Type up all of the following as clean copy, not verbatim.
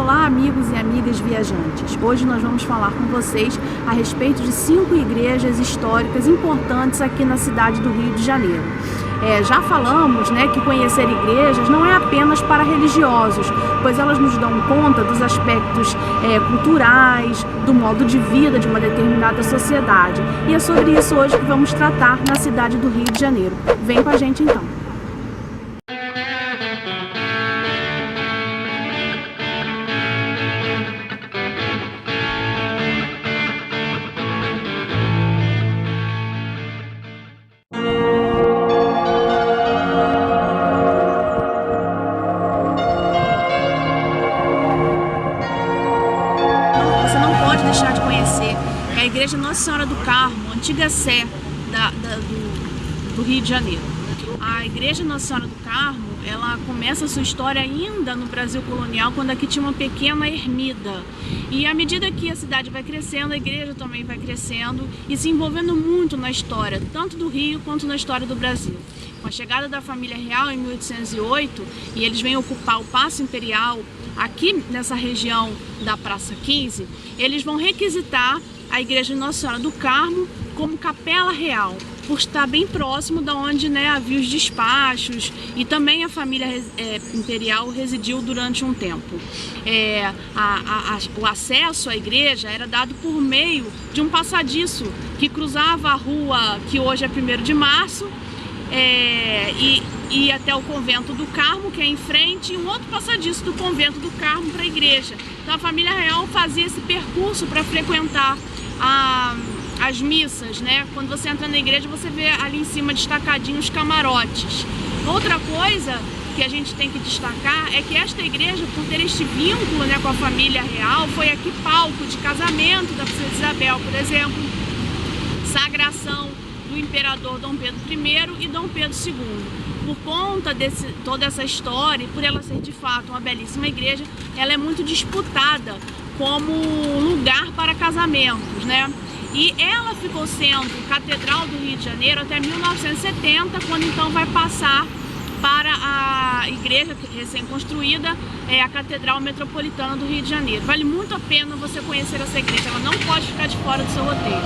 Olá, amigos e amigas viajantes. Hoje nós vamos falar com vocês a respeito de 5 igrejas históricas importantes aqui na cidade do Rio de Janeiro. Já falamos, que conhecer igrejas não é apenas para religiosos, pois elas nos dão conta dos aspectos culturais, do modo de vida de uma determinada sociedade. E é sobre isso hoje que vamos tratar na cidade do Rio de Janeiro. Vem com a gente então. Deixar de conhecer a Igreja Nossa Senhora do Carmo, antiga sé do Rio de Janeiro. A Igreja Nossa Senhora do Carmo, ela começa a sua história ainda no Brasil colonial, quando aqui tinha uma pequena ermida. E à medida que a cidade vai crescendo, a igreja também vai crescendo e se envolvendo muito na história, tanto do Rio quanto na história do Brasil. Com a chegada da família real em 1808, e eles vêm ocupar o Paço Imperial, aqui nessa região da Praça 15, eles vão requisitar a Igreja Nossa Senhora do Carmo como capela real, por estar bem próximo de onde havia os despachos, e também a família imperial residiu durante um tempo. O acesso à igreja era dado por meio de um passadiço que cruzava a rua que hoje é 1º de Março, e até o Convento do Carmo, que é em frente, e um outro passadiço do Convento do Carmo para a igreja. Então a família real fazia esse percurso para frequentar as missas, Quando você entra na igreja, você vê ali em cima destacadinhos os camarotes. Outra coisa que a gente tem que destacar é que esta igreja, por ter este vínculo com a família real, foi aqui palco de casamento da princesa Isabel, por exemplo, sagração do imperador Dom Pedro I e Dom Pedro II. Por conta de toda essa história, e por ela ser de fato uma belíssima igreja, ela é muito disputada como lugar para casamentos, E ela ficou sendo catedral do Rio de Janeiro até 1970, quando então vai passar para a igreja recém-construída, a Catedral Metropolitana do Rio de Janeiro. Vale muito a pena você conhecer essa igreja, ela não pode ficar de fora do seu roteiro.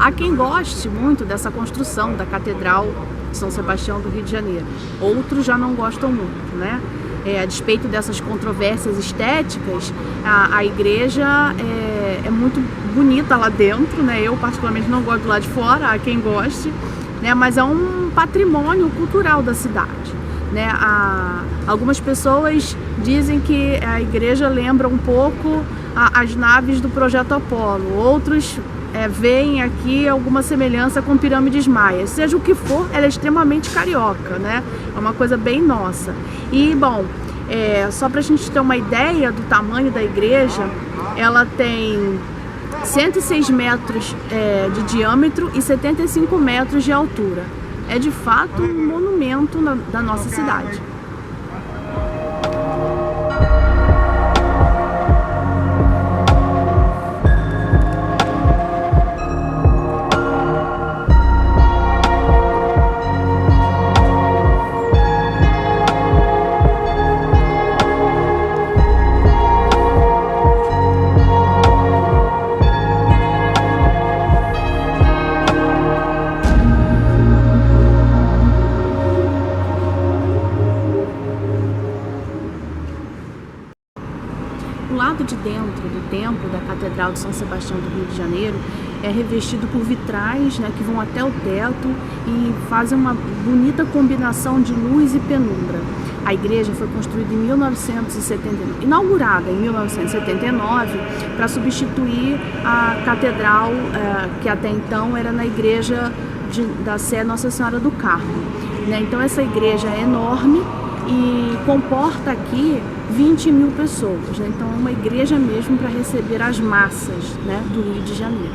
Há quem goste muito dessa construção da Catedral de São Sebastião do Rio de Janeiro. Outros já não gostam muito, A despeito dessas controvérsias estéticas, a igreja é muito bonita lá dentro, Eu particularmente não gosto do lado de fora, há quem goste, Mas é um patrimônio cultural da cidade, Algumas pessoas dizem que a igreja lembra um pouco as naves do Projeto Apolo. Outros veem aqui alguma semelhança com pirâmides maias. Seja o que for, ela é extremamente carioca, É uma coisa bem nossa. E, bom, só para a gente ter uma ideia do tamanho da igreja, ela tem 106 metros de diâmetro e 75 metros de altura. É de fato um monumento da nossa cidade. O lado de dentro do templo da Catedral de São Sebastião do Rio de Janeiro é revestido por vitrais, né, que vão até o teto e fazem uma bonita combinação de luz e penumbra. A igreja foi construída em 1979, inaugurada em 1979, para substituir a catedral que até então era na igreja da Sé Nossa Senhora do Carmo, né? Então essa igreja é enorme e comporta aqui 20 mil pessoas, né? Então é uma igreja mesmo para receber as massas, né, do Rio de Janeiro.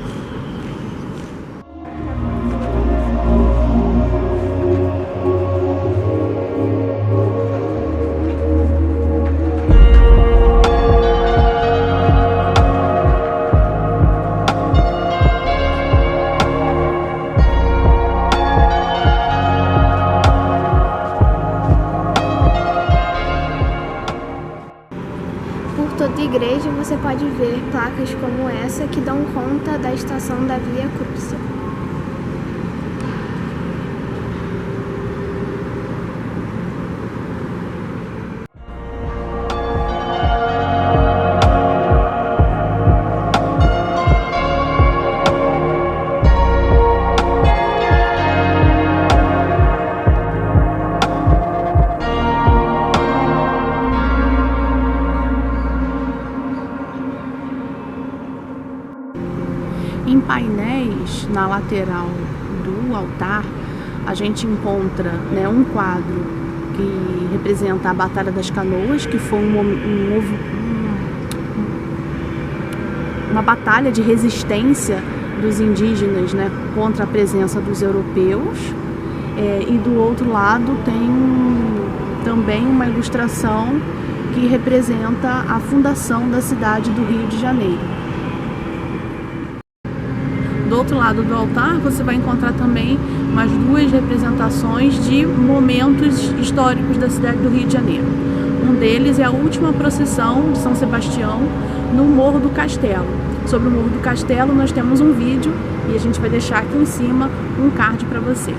Por toda a igreja você pode ver placas como essa que dão conta da estação da Via Crucis. Em painéis, na lateral do altar, a gente encontra, né, um quadro que representa a Batalha das Canoas, que foi uma batalha de resistência dos indígenas, né, contra a presença dos europeus. E do outro lado tem também uma ilustração que representa a fundação da cidade do Rio de Janeiro. Do outro lado do altar você vai encontrar também mais duas representações de momentos históricos da cidade do Rio de Janeiro. Um deles é a última procissão de São Sebastião no Morro do Castelo. Sobre o Morro do Castelo nós temos um vídeo e a gente vai deixar aqui em cima um card para você.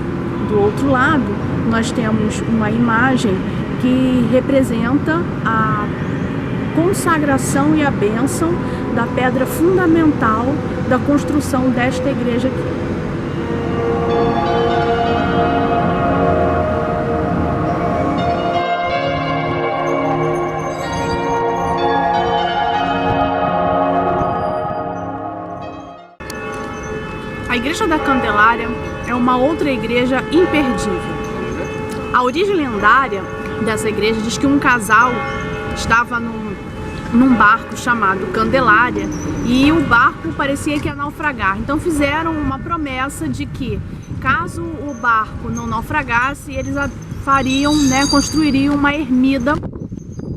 Do outro lado nós temos uma imagem que representa a consagração e a bênção da pedra fundamental da construção desta igreja aqui. A Igreja da Candelária é uma outra igreja imperdível. A origem lendária dessa igreja diz que um casal estava num barco chamado Candelária e o barco parecia que ia naufragar. Então fizeram uma promessa de que, caso o barco não naufragasse, eles fariam, né, construiriam uma ermida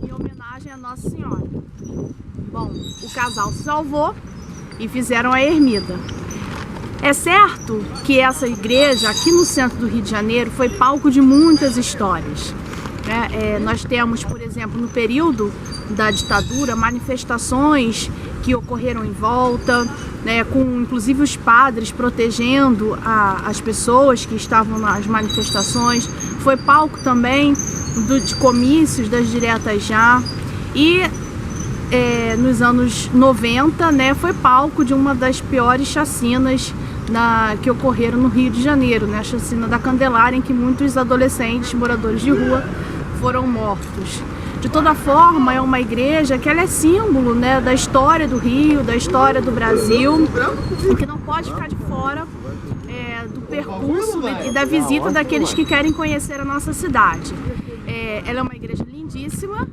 em homenagem a Nossa Senhora. Bom, o casal se salvou e fizeram a ermida. É certo que essa igreja aqui no centro do Rio de Janeiro foi palco de muitas histórias. Nós temos, por exemplo, no período da ditadura, manifestações que ocorreram em volta, né, com inclusive os padres protegendo as pessoas que estavam nas manifestações. Foi palco também de comícios das diretas já. E nos anos 90, né, foi palco de uma das piores chacinas que ocorreram no Rio de Janeiro, né, a chacina da Candelária, em que muitos adolescentes moradores de rua foram mortos. De toda forma, é uma igreja que ela é símbolo, né, da história do Rio, da história do Brasil, e que não pode ficar de fora do percurso e da visita daqueles que querem conhecer a nossa cidade. Ela é uma igreja lindíssima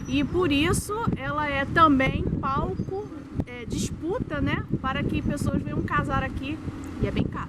e por isso ela é também palco, disputa, né, para que pessoas venham casar aqui, e é bem caro.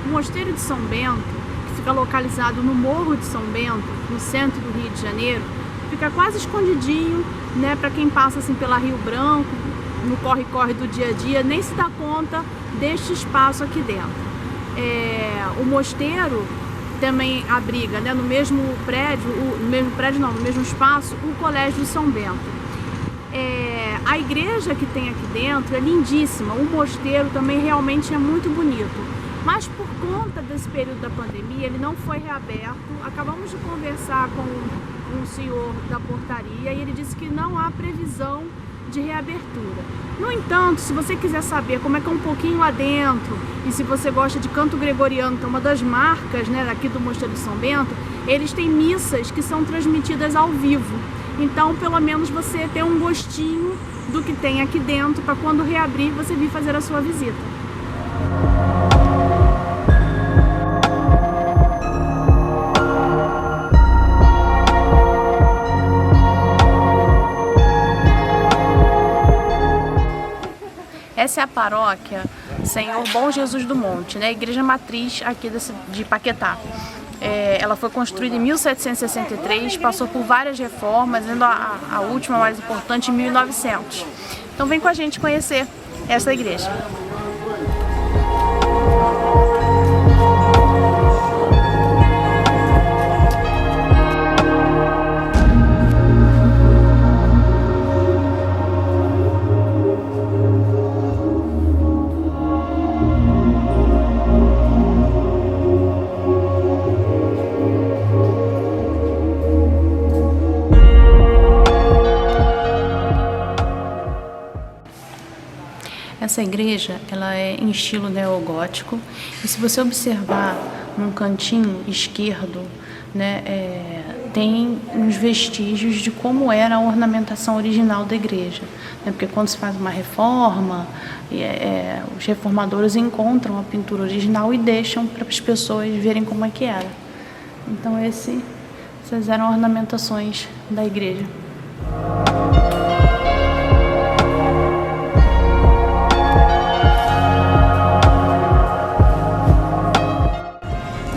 O Mosteiro de São Bento, que fica localizado no Morro de São Bento, no centro do Rio de Janeiro, fica quase escondidinho, né, para quem passa assim pela Rio Branco, no corre-corre do dia a dia, nem se dá conta deste espaço aqui dentro. O mosteiro também abriga, né, no mesmo espaço, o Colégio de São Bento. A igreja que tem aqui dentro é lindíssima, o mosteiro também realmente é muito bonito, mas por conta desse período da pandemia ele não foi reaberto. Acabamos de conversar com um senhor da portaria e ele disse que não há previsão de reabertura. No entanto, se você quiser saber como é que é um pouquinho lá dentro e se você gosta de canto gregoriano, que é uma das marcas, né, aqui do Mosteiro de São Bento, eles têm missas que são transmitidas ao vivo. Então, pelo menos você ter um gostinho do que tem aqui dentro para quando reabrir você vir fazer a sua visita. Essa é a paróquia Senhor Bom Jesus do Monte, né? A igreja matriz aqui de Paquetá. Ela foi construída em 1763, passou por várias reformas, sendo a última mais importante em 1900. Então vem com a gente conhecer essa igreja. Essa igreja ela é em estilo neogótico e se você observar num cantinho esquerdo, né, tem uns vestígios de como era a ornamentação original da igreja, né, porque quando se faz uma reforma, os reformadores encontram a pintura original e deixam para as pessoas verem como é que era. Então essas eram ornamentações da igreja.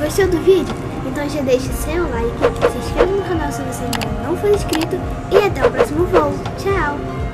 Gostou do vídeo? Então já deixa seu like, se inscreva no canal se você ainda não for inscrito e até o próximo vlog. Tchau!